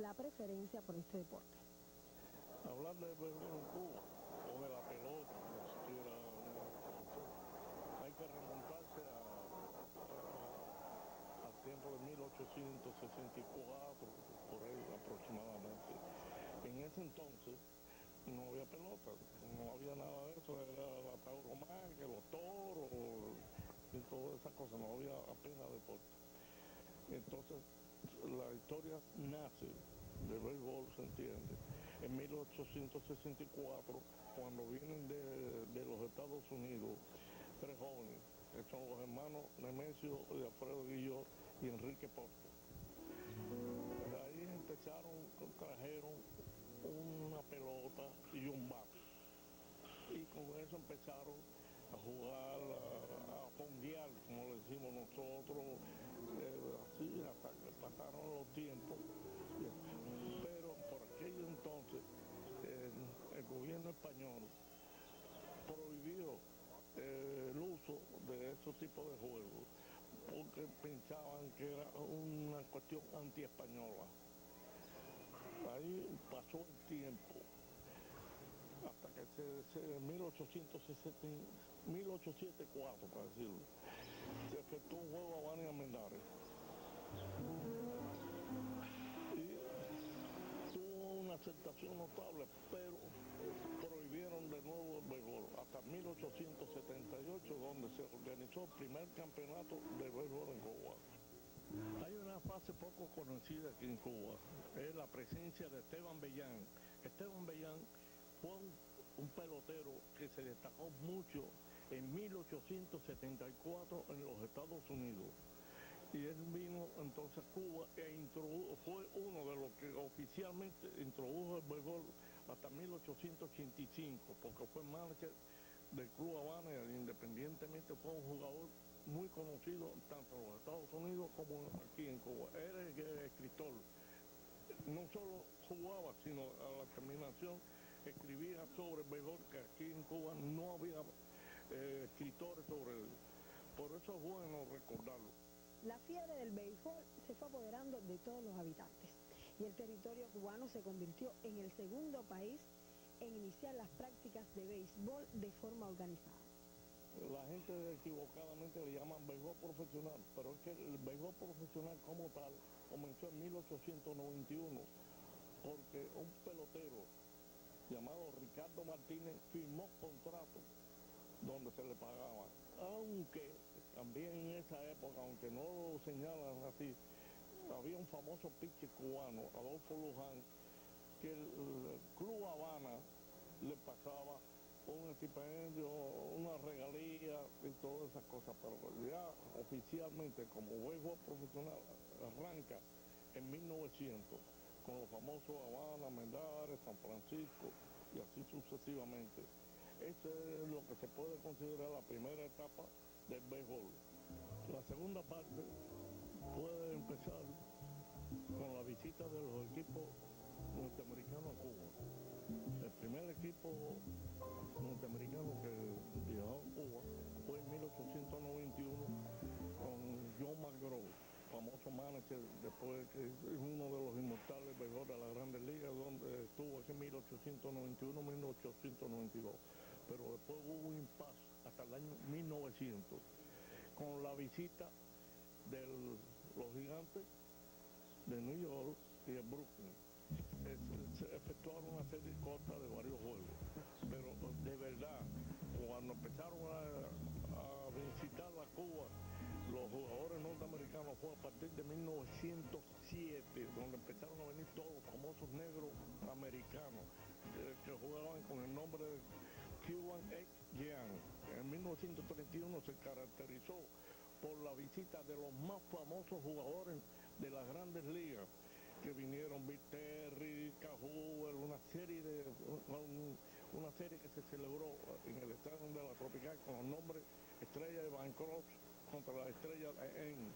la preferencia por este deporte. Hablar de béisbol en Cuba o de la pelota, como si quiera, hay que remontarse al tiempo de 1864, por ahí aproximadamente. En ese entonces no había pelota, no había nada de eso, era la tauromaquia, los toros y todas esas cosas, no había apenas deporte. Entonces la historia nace del béisbol, se entiende, en 1864, cuando vienen de los Estados Unidos tres jóvenes, que son los hermanos Nemesio y Alfredo Guillot y Enrique Porto. Ahí trajeron una pelota y un bate, y con eso empezaron a jugar, a fonguear, como le decimos nosotros, así hasta que pasaron los tiempos. Pero por aquel entonces el gobierno español prohibió el uso de esos tipos de juegos porque pensaban que era una cuestión anti-española. Ahí pasó el tiempo hasta que en 1804, para decirlo, se efectuó un juego a Habana y Almendares. Una aceptación notable, pero prohibieron de nuevo el béisbol hasta 1878, donde se organizó el primer campeonato de béisbol en Cuba. Hay una fase poco conocida aquí en Cuba, es la presencia de Esteban Bellán. Esteban Bellán fue un pelotero que se destacó mucho en 1874 en los Estados Unidos. Y él vino entonces a Cuba fue uno de los que oficialmente introdujo el béisbol hasta 1885, porque fue manager del Club Habana y independientemente fue un jugador muy conocido tanto en los Estados Unidos como aquí en Cuba. Era el escritor, no solo jugaba, sino a la terminación escribía sobre el béisbol, que aquí en Cuba no había escritores sobre él. Por eso es bueno recordarlo. La fiebre del béisbol se fue apoderando de todos los habitantes y el territorio cubano se convirtió en el segundo país en iniciar las prácticas de béisbol de forma organizada. La gente equivocadamente le llaman béisbol profesional, pero es que el béisbol profesional como tal comenzó en 1891, porque un pelotero llamado Ricardo Martínez firmó contrato donde se le pagaba, aunque también en esa época, aunque no lo señalan así, había un famoso pitcher cubano, Adolfo Luján, que el Club Habana le pasaba un estipendio, una regalía y todas esas cosas, pero ya oficialmente como béisbol profesional arranca en 1900 con los famosos Habana, Almendares, San Francisco y así sucesivamente. Eso es lo que se puede considerar la primera etapa del béisbol. La segunda parte puede empezar con la visita de los equipos norteamericanos a Cuba. El primer equipo norteamericano que viajó a Cuba fue en 1891 con John McGraw, famoso manager, después que es uno de los inmortales béisbol de la Grandes Ligas, donde estuvo en 1891-1892. Pero después hubo un impasse hasta el año 1900 con la visita de los Gigantes de New York y de Brooklyn. Se efectuaron una serie corta de varios juegos, pero de verdad, cuando empezaron a visitar la Cuba, los jugadores norteamericanos fue a partir de 1907, donde empezaron a venir todos los famosos negros americanos que jugaban con el nombre de Cuban Young. En 1931 se caracterizó por la visita de los más famosos jugadores de las Grandes Ligas, que vinieron, Bill Terry, Cajúbel, una serie que se celebró en el estadio de la Tropical con los nombres Estrella de Bancroft contra la Estrella de En.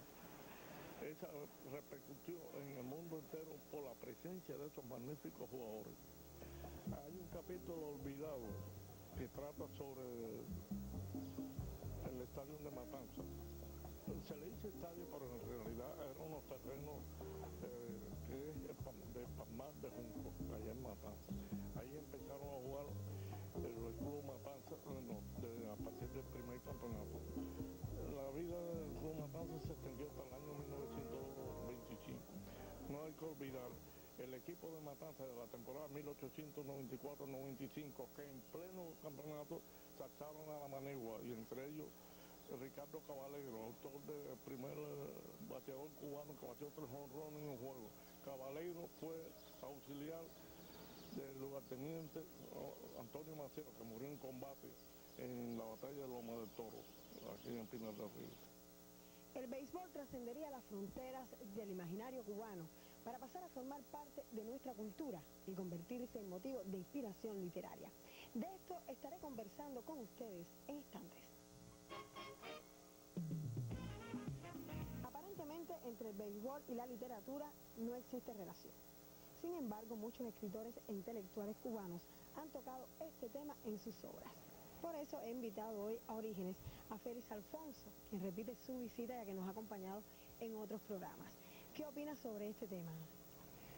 Esa repercutió en el mundo entero por la presencia de esos magníficos jugadores. Hay un capítulo olvidado que trata sobre el estadio de Matanzas. Se le dice estadio, pero en realidad eran unos terrenos que es de campeonato. La vida del Club Matanzas se extendió hasta el año 1925. No hay que olvidar el equipo de Matanzas de la temporada 1894-95, que en pleno campeonato sacaron a la Manegua, y entre ellos Ricardo Caballero, autor del primer bateador cubano que batió 3 jonrones en un juego. Caballero fue auxiliar del lugarteniente Antonio Maceo, que murió en combate en la batalla de Loma del Toro, aquí en Pinar del Río. El béisbol trascendería las fronteras del imaginario cubano para pasar a formar parte de nuestra cultura y convertirse en motivo de inspiración literaria. De esto estaré conversando con ustedes en instantes. Aparentemente, entre el béisbol y la literatura no existe relación. Sin embargo, muchos escritores e intelectuales cubanos han tocado este tema en sus obras. Por eso he invitado hoy a Orígenes a Félix Alfonso, quien repite su visita ya que nos ha acompañado en otros programas. ¿Qué opinas sobre este tema?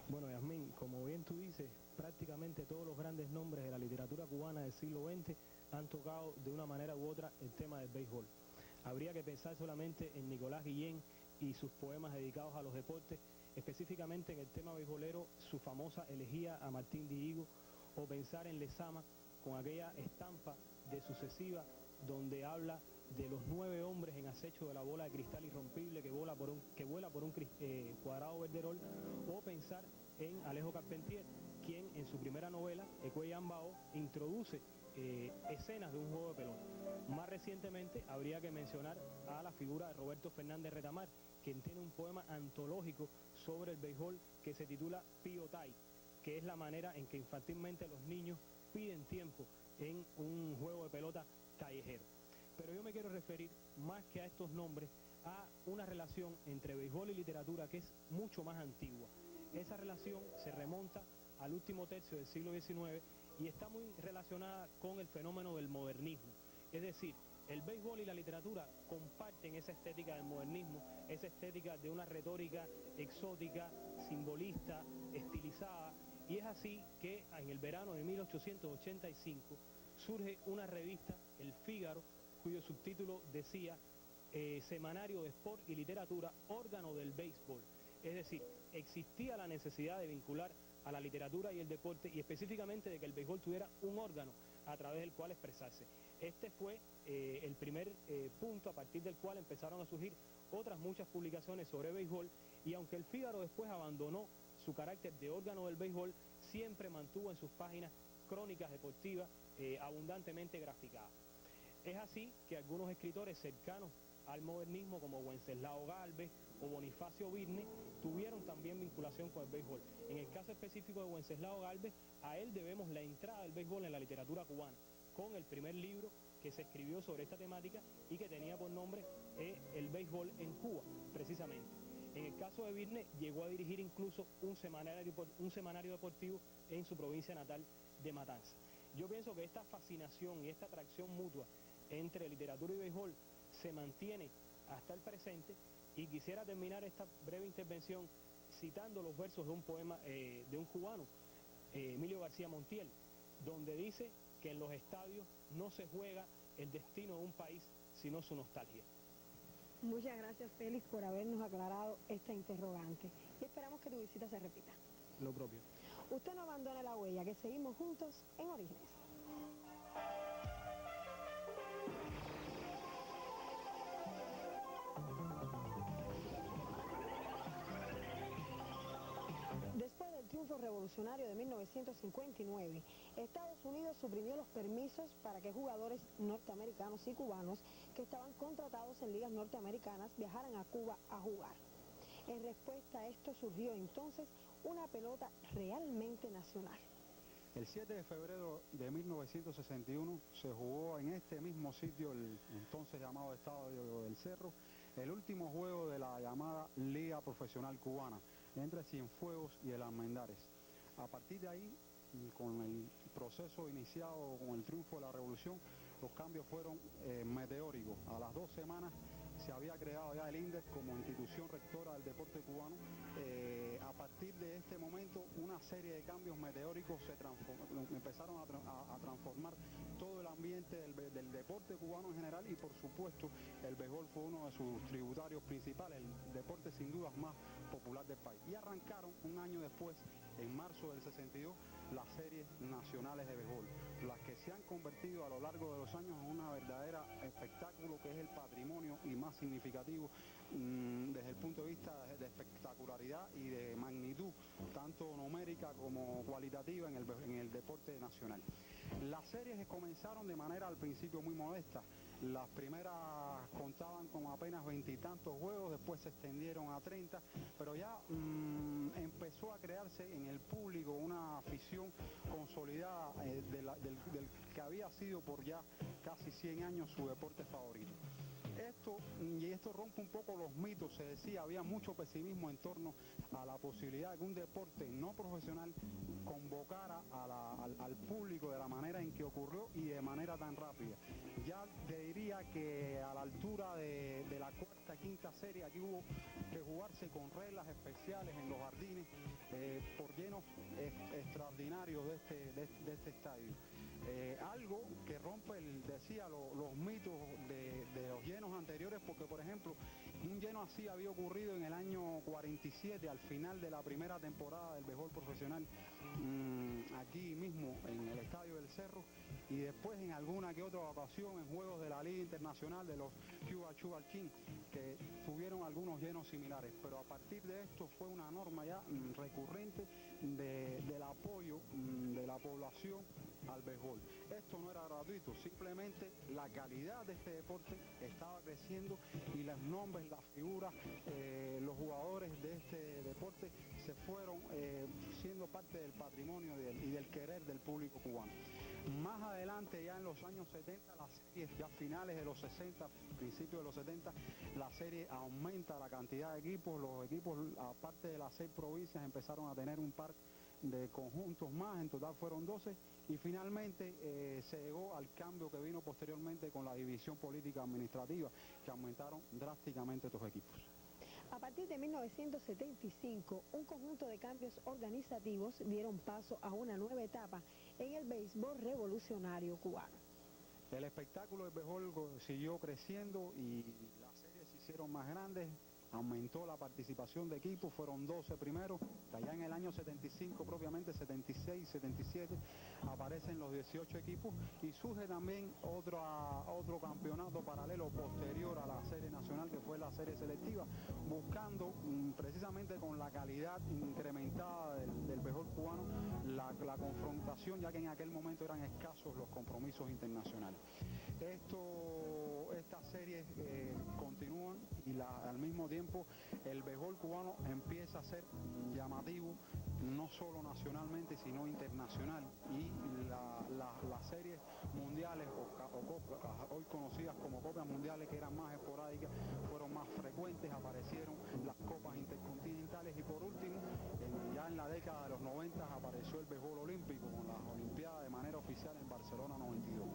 Bueno, Yasmín, como bien tú dices, prácticamente todos los grandes nombres de la literatura cubana del siglo XX han tocado de una manera u otra el tema del béisbol. Habría que pensar solamente en Nicolás Guillén y sus poemas dedicados a los deportes, específicamente en el tema beisbolero, su famosa elegía a Martín Dihigo, o pensar en Lezama con aquella estampa de Sucesiva, donde habla de los 9 hombres en acecho de la bola de cristal irrompible que vuela por un cuadrado verderol, o pensar en Alejo Carpentier, quien en su primera novela, Ecueyambao, introduce escenas de un juego de pelota. Más recientemente habría que mencionar a la figura de Roberto Fernández Retamar, quien tiene un poema antológico sobre el béisbol que se titula Pío-Tay, que es la manera en que infantilmente los niños piden tiempo en un juego de pelota callejero. Pero yo me quiero referir, más que a estos nombres, a una relación entre béisbol y literatura que es mucho más antigua. Esa relación se remonta al último tercio del siglo XIX y está muy relacionada con el fenómeno del modernismo. Es decir, el béisbol y la literatura comparten esa estética del modernismo, esa estética de una retórica exótica, simbolista, estilizada, y es así que en el verano de 1885 surge una revista, El Fígaro, cuyo subtítulo decía Semanario de Sport y Literatura, órgano del béisbol. Es decir, existía la necesidad de vincular a la literatura y el deporte, y específicamente de que el béisbol tuviera un órgano a través del cual expresarse. Este fue el primer punto a partir del cual empezaron a surgir otras muchas publicaciones sobre béisbol, y aunque el Fígaro después abandonó su carácter de órgano del béisbol, siempre mantuvo en sus páginas crónicas deportivas abundantemente graficadas. Es así que algunos escritores cercanos al modernismo, como Wenceslao Gálvez o Bonifacio Birne, tuvieron también vinculación con el béisbol. En el caso específico de Wenceslao Gálvez, a él debemos la entrada del béisbol en la literatura cubana, con el primer libro que se escribió sobre esta temática y que tenía por nombre El béisbol en Cuba, precisamente. En el caso de Birne, llegó a dirigir incluso un semanario deportivo en su provincia natal de Matanzas. Yo pienso que esta fascinación y esta atracción mutua entre literatura y béisbol se mantiene hasta el presente, y quisiera terminar esta breve intervención citando los versos de un poema de un cubano, Emilio García Montiel, donde dice que en los estadios no se juega el destino de un país, sino su nostalgia. Muchas gracias, Félix, por habernos aclarado esta interrogante. Y esperamos que tu visita se repita. Lo propio. Usted no abandone la huella, que seguimos juntos en Orígenes. Después del triunfo revolucionario de 1959, Estados Unidos suprimió los permisos para que jugadores norteamericanos y cubanos que estaban contratados en ligas norteamericanas viajaran a Cuba a jugar. En respuesta a esto surgió entonces una pelota realmente nacional. El 7 de febrero de 1961 se jugó en este mismo sitio, el entonces llamado Estadio del Cerro, el último juego de la llamada Liga Profesional Cubana, entre Cienfuegos y el Almendares. A partir de ahí, con el proceso iniciado con el triunfo de la revolución, los cambios fueron meteóricos. A las 2 semanas se había creado ya el INDER como institución rectora del deporte cubano. A partir de este momento, una serie de cambios meteóricos empezaron a transformar todo el ambiente del deporte cubano en general, y por supuesto el béisbol fue uno de sus tributarios principales, el deporte sin dudas más popular del país. Y arrancaron un año después, en marzo del 62, las series nacionales de béisbol, las que se han convertido a lo largo de los años en una verdadera espectáculo que es el patrimonio y más significativo desde el punto de vista de espectacularidad y de magnitud, tanto numérica como cualitativa en el deporte nacional. Las series comenzaron de manera al principio muy modesta. Las primeras contaban con apenas 20 y tantos juegos, después se extendieron a 30, pero ya empezó a crearse en el público una afición consolidada del que había sido por ya casi 100 años su deporte favorito. Esto rompe un poco los mitos. Se decía, había mucho pesimismo en torno a la posibilidad de que un deporte no profesional convocara al público de la manera en que ocurrió y de manera tan rápida. Ya te diría que a la altura de la cuarta, quinta serie, aquí hubo que jugarse con reglas especiales en los jardines por llenos extraordinarios de este estadio. Algo que rompe, los mitos de los llenos anteriores, porque por ejemplo un lleno así había ocurrido en el año 47, al final de la primera temporada del béisbol profesional, aquí mismo en el Estadio del Cerro, y después en alguna que otra ocasión en juegos de la Liga Internacional de los Cuba Sugar King, que tuvieron algunos llenos similares. Pero a partir de esto fue una norma ya recurrente del apoyo de la población al béisbol. Esto no era gratuito, simplemente la calidad de este deporte estaba creciendo y los nombres, las figuras, los jugadores de este deporte se fueron siendo parte del patrimonio y del querer del público cubano. Más adelante, ya en los años 70, las series, ya finales de los 60, principios de los 70, la serie aumenta la cantidad de equipos. Los equipos, aparte de las 6 provincias, empezaron a tener un par de conjuntos más, en total fueron 12, y finalmente se llegó al cambio que vino posteriormente con la división política administrativa, que aumentaron drásticamente estos equipos. A partir de 1975, un conjunto de cambios organizativos dieron paso a una nueva etapa en el béisbol revolucionario cubano. El espectáculo del béisbol siguió creciendo y las series se hicieron más grandes. Aumentó la participación de equipos, fueron 12 primeros, allá en el año 75 propiamente, 76, 77, aparecen los 18 equipos y surge también otro campeonato paralelo posterior a la serie nacional, que fue la serie selectiva, buscando precisamente con la calidad incrementada del béisbol cubano, la confrontación, ya que en aquel momento eran escasos los compromisos internacionales. Estas series continúan y al mismo tiempo el béisbol cubano empieza a ser llamativo, no solo nacionalmente sino internacional, y las series mundiales o hoy conocidas como copas mundiales, que eran más esporádicas, fueron más frecuentes. Aparecieron las copas intercontinentales y por último ya en la década de los 90 apareció el béisbol olímpico con las olimpiadas de manera oficial en Barcelona 92.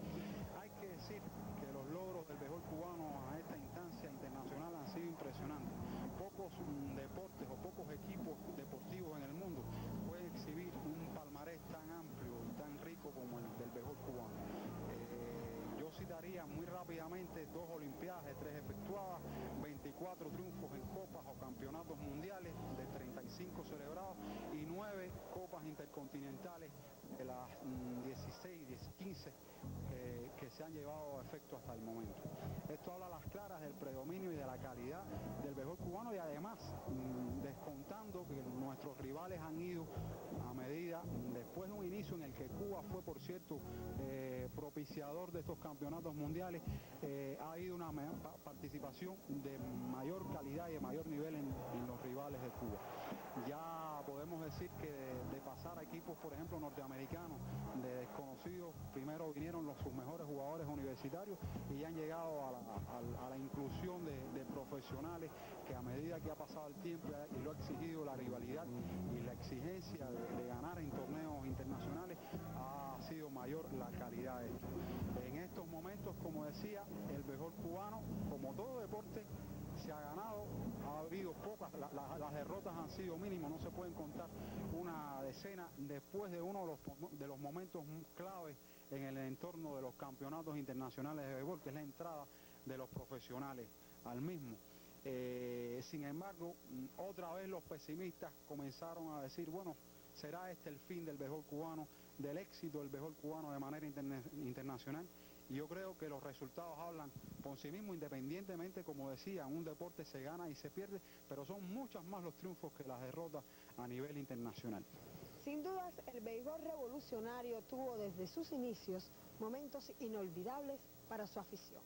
Hay que decir que los logros del béisbol cubano a esta instancia internacional han sido impresionantes. Pocos deportes o pocos equipos deportivos en el mundo pueden exhibir un palmarés tan amplio y tan rico como el del béisbol cubano. Yo citaría muy rápidamente 2 olimpiadas, 3 efectuadas, 24 triunfos en copas o campeonatos mundiales de 35 celebrados y 9 copas intercontinentales de las 16, 15 que se han llevado a efecto hasta el momento. Esto habla a las claras del predominio y de la calidad del béisbol cubano, y además descontando que nuestros rivales han ido a medida, después de un inicio en el que Cuba fue, por cierto, propiciador de estos campeonatos mundiales, ha habido una participación de mayor calidad y de mayor nivel en los rivales de Cuba. Ya podemos decir que de pasar a equipos, por ejemplo, norteamericanos, de desconocidos, primero vinieron sus mejores jugadores universitarios y han llegado a la inclusión de profesionales que, a medida que ha pasado el tiempo y lo ha exigido la rivalidad y la exigencia de ganar en torneos internacionales, ha sido mayor la calidad de esto. En estos momentos, como decía, el béisbol cubano, como todo deporte, han sido mínimos, no se pueden contar una decena después de uno de los momentos claves en el entorno de los campeonatos internacionales de béisbol, que es la entrada de los profesionales al mismo. Sin embargo, otra vez los pesimistas comenzaron a decir, bueno, será este el fin del béisbol cubano, del éxito del béisbol cubano de manera internacional. Y yo creo que los resultados hablan por sí mismos, independientemente, como decía, un deporte se gana y se pierde, pero son muchas más los triunfos que las derrotas a nivel internacional. Sin dudas, el béisbol revolucionario tuvo desde sus inicios momentos inolvidables para su afición.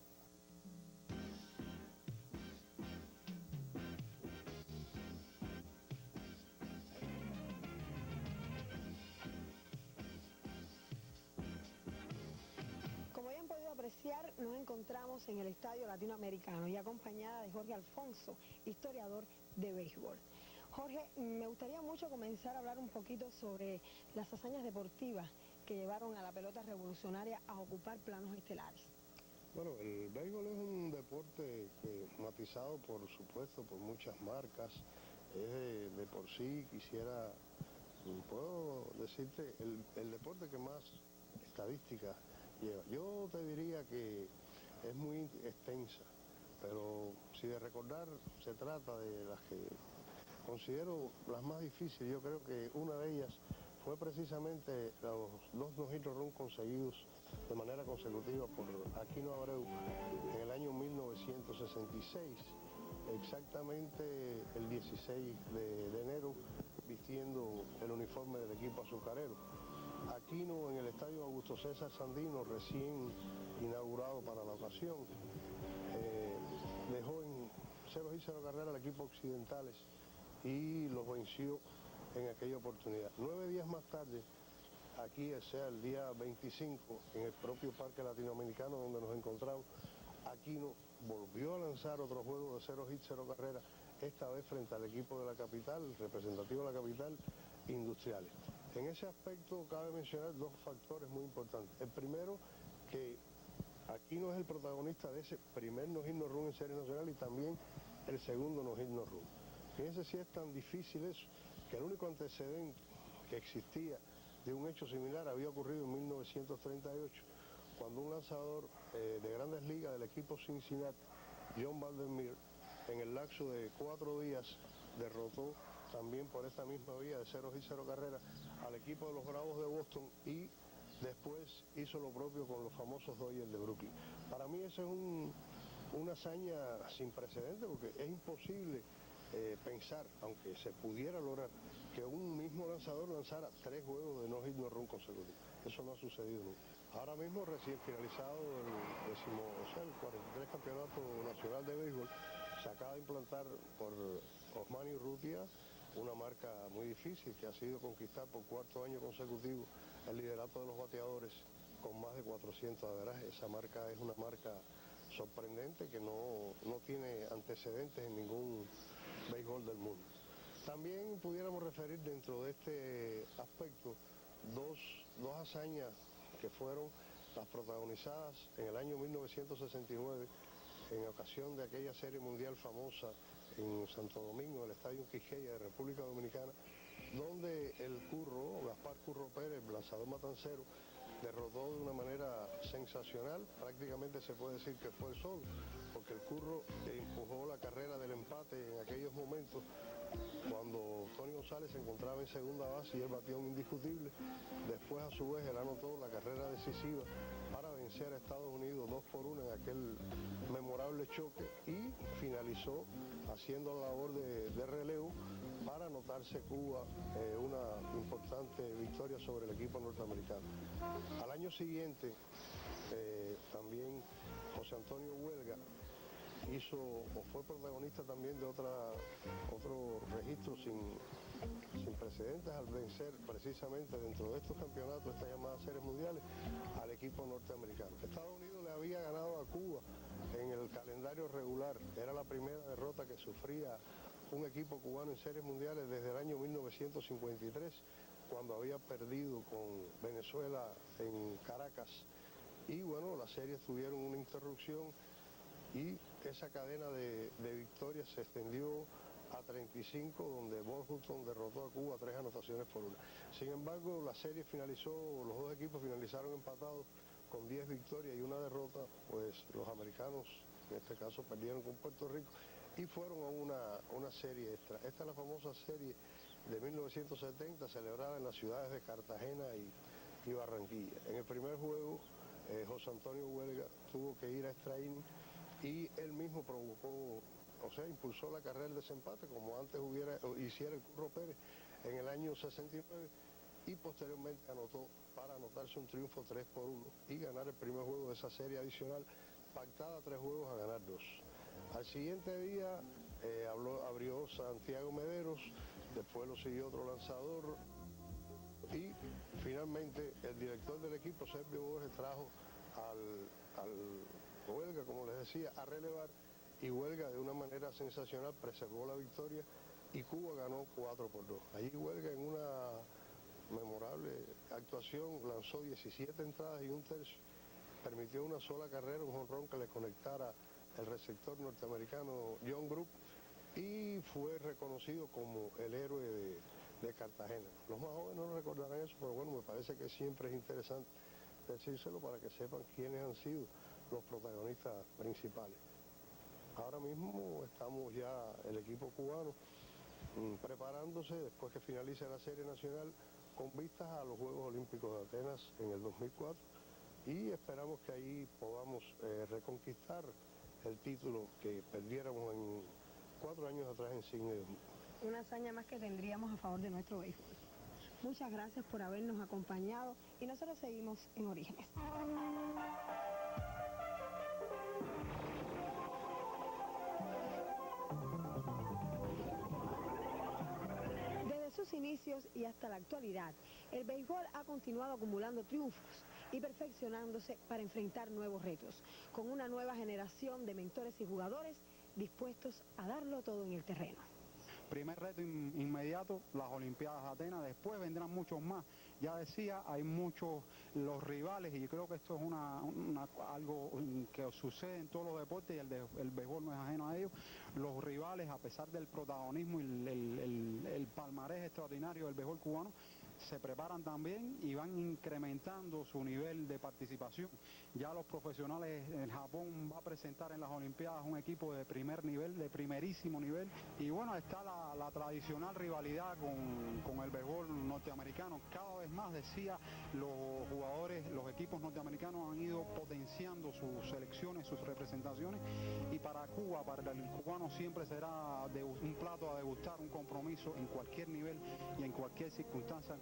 Como ya han podido apreciar, nos encontramos en el Estadio Latinoamericano y acompañada de Jorge Alfonso, historiador de béisbol. Jorge, me gustaría mucho comenzar a hablar un poquito sobre las hazañas deportivas que llevaron a la pelota revolucionaria a ocupar planos estelares. Bueno, el béisbol es un deporte que, matizado por supuesto por muchas marcas, es de por sí, puedo decirte, el deporte que más estadísticas lleva. Yo te diría que es muy extensa, pero si de recordar se trata de las que considero las más difíciles, yo creo que una de ellas fue precisamente los 2 no-hit run conseguidos de manera consecutiva por Aquino Abreu en el año 1966, exactamente el 16 de enero, vistiendo el uniforme del equipo azucarero. Aquino en el estadio Augusto César Sandino, recién inaugurado para la ocasión, dejó en 0-0 carrera al equipo Occidentales y los venció en aquella oportunidad. 9 días más tarde, aquí, o sea, el día 25, en el propio Parque Latinoamericano donde nos encontramos, Aquino volvió a lanzar otro juego de 0-0 carrera, esta vez frente al equipo de la capital, representativo de la capital, Industriales. En ese aspecto cabe mencionar 2 factores muy importantes. El primero, que Aquino es el protagonista de ese primer no-hit no-run en Serie Nacional y también el segundo no-hit no-run. Fíjense si es tan difícil eso, que el único antecedente que existía de un hecho similar había ocurrido en 1938, cuando un lanzador de Grandes Ligas del equipo Cincinnati, John Vandermeer, en el lapso de 4 días derrotó también por esta misma vía de 0-0 carrera al equipo de los Bravos de Boston y después hizo lo propio con los famosos Dodgers de Brooklyn. Para mí eso es una hazaña sin precedentes, porque es imposible pensar, aunque se pudiera lograr, que un mismo lanzador lanzara 3 juegos de no-hit no-run consecutivos. Eso no ha sucedido nunca. Ahora mismo, recién finalizado el 43 Campeonato Nacional de Béisbol, se acaba de implantar por Osmani Urrutia una marca muy difícil que ha sido conquistar por 4º año consecutivo el liderato de los bateadores con más de 400 averajes. Esa marca es una marca sorprendente que no tiene antecedentes en ningún béisbol del mundo. También pudiéramos referir dentro de este aspecto dos hazañas que fueron las protagonizadas en el año 1969 en ocasión de aquella serie mundial famosa en Santo Domingo, el Estadio Quisqueya de República Dominicana, donde el Curro, Gaspar Curro Pérez, lanzador matancero, derrotó de una manera sensacional, prácticamente se puede decir que fue el solo, porque el Curro empujó la carrera del empate en aquellos momentos cuando Tony González se encontraba en segunda base y él batió un indiscutible. Después, a su vez, él anotó la carrera decisiva para vencer a Estados Unidos 2-1 en aquel memorable choque y finalizó haciendo la labor de relevo para anotarse Cuba una importante victoria sobre el equipo norteamericano. Al año siguiente, también José Antonio Huelga fue protagonista también de otro registro sin precedentes al vencer precisamente dentro de estos campeonatos, estas llamadas series mundiales, al equipo norteamericano. Estados Unidos le había ganado a Cuba en el calendario regular, era la primera derrota que sufría un equipo cubano en series mundiales desde el año 1953, cuando había perdido con Venezuela en Caracas. Y bueno, las series tuvieron una interrupción y esa cadena de victorias se extendió a 35, donde Bob Hutton derrotó a Cuba 3 anotaciones por 1. Sin embargo, la serie finalizó, los dos equipos finalizaron empatados con 10 victorias y una derrota, pues los americanos, en este caso, perdieron con Puerto Rico y fueron a una serie extra. Esta es la famosa serie de 1970, celebrada en las ciudades de Cartagena y Barranquilla. En el primer juego, José Antonio Huelga tuvo que ir a extra inning y él mismo provocó, o sea, impulsó la carrera del desempate, como antes hiciera el Curro Pérez en el año 69, y posteriormente anotó para anotarse un triunfo 3-1 y ganar el primer juego de esa serie adicional, pactada 3 juegos a ganar 2. Al siguiente día abrió Santiago Mederos, después lo siguió otro lanzador y finalmente el director del equipo, Sergio Borges, trajo al Huelga, como les decía, a relevar, y Huelga de una manera sensacional preservó la victoria y Cuba ganó 4-2. Allí Huelga, en una memorable actuación, lanzó 17 entradas y 1/3, permitió una sola carrera, un jonrón que le conectara el receptor norteamericano John Group, y fue reconocido como el héroe de Cartagena. Los más jóvenes no recordarán eso, pero bueno, me parece que siempre es interesante decírselo para que sepan quiénes han sido los protagonistas principales. Ahora mismo estamos ya, el equipo cubano, preparándose después que finalice la serie nacional con vistas a los Juegos Olímpicos de Atenas en el 2004, y esperamos que ahí podamos reconquistar el título que perdiéramos en 4 años atrás en Sydney. Una hazaña más que tendríamos a favor de nuestro béisbol. Muchas gracias por habernos acompañado y nosotros seguimos en Orígenes. Desde sus inicios y hasta la actualidad, el béisbol ha continuado acumulando triunfos y perfeccionándose para enfrentar nuevos retos, con una nueva generación de mentores y jugadores dispuestos a darlo todo en el terreno. Primer reto inmediato, las Olimpiadas de Atenas, después vendrán muchos más. Ya decía, hay muchos los rivales, y yo creo que esto es algo que sucede en todos los deportes, y el béisbol no es ajeno a ello. Los rivales, a pesar del protagonismo y el palmarés extraordinario del béisbol cubano, se preparan también y van incrementando su nivel de participación. Ya los profesionales, en Japón va a presentar en las Olimpiadas un equipo de primer nivel, de primerísimo nivel, y bueno, está la tradicional rivalidad con el béisbol norteamericano. Cada vez más, decía, los jugadores, los equipos norteamericanos han ido potenciando sus selecciones, sus representaciones, y para Cuba, para el cubano, siempre será un plato a degustar, un compromiso en cualquier nivel y en cualquier circunstancia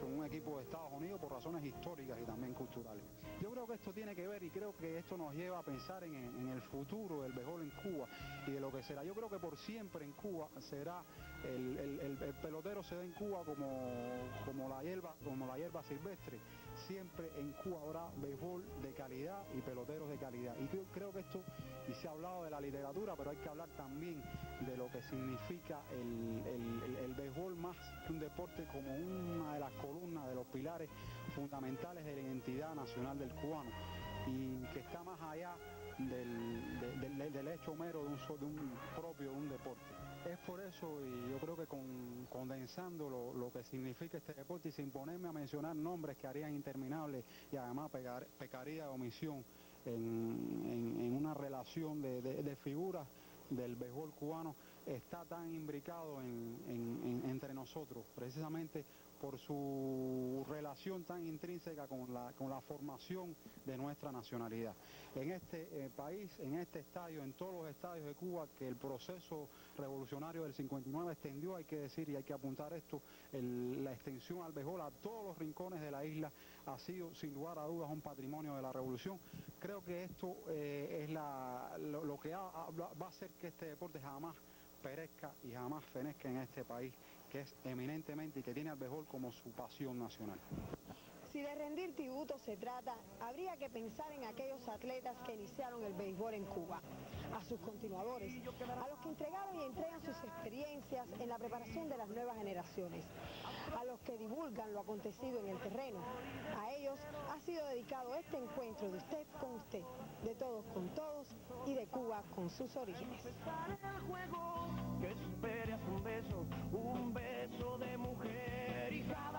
con un equipo de Estados Unidos, por razones históricas y también culturales. Yo creo que esto tiene que ver, y creo que esto nos lleva a pensar en el futuro del béisbol en Cuba y de lo que será. Yo creo que por siempre en Cuba será el pelotero, se da en Cuba como la hierba silvestre. Siempre en Cuba habrá béisbol de calidad y peloteros de calidad. Y yo creo que esto, y se ha hablado de la literatura, pero hay que hablar también de lo que significa el béisbol, más que un deporte, como una de las columnas, de los pilares fundamentales de la identidad nacional del cubano, y que está más allá del hecho mero de un deporte. Es por eso, y yo creo que condensando lo que significa este deporte, y sin ponerme a mencionar nombres que harían interminables y además pecaría de omisión en una relación de figuras del béisbol cubano, está tan imbricado entre nosotros, precisamente por su relación tan intrínseca con la formación de nuestra nacionalidad. En este país, en este estadio, en todos los estadios de Cuba, que el proceso revolucionario del 59 extendió, hay que decir y hay que apuntar esto, la extensión al béisbol a todos los rincones de la isla ha sido, sin lugar a dudas, un patrimonio de la revolución. Creo que esto es lo que va a hacer que este deporte jamás perezca y jamás fenezca en este país, que es eminentemente y que tiene al béisbol como su pasión nacional. Si de rendir tributo se trata, habría que pensar en aquellos atletas que iniciaron el béisbol en Cuba, a sus continuadores, a los que entregaron y entregan sus experiencias en la preparación de las nuevas generaciones, a los que divulgan divulgan lo acontecido en el terreno. A ellos ha sido dedicado este encuentro de usted con usted, de todos con todos y de Cuba con sus orígenes. El juego que esperas un beso de mujer y cada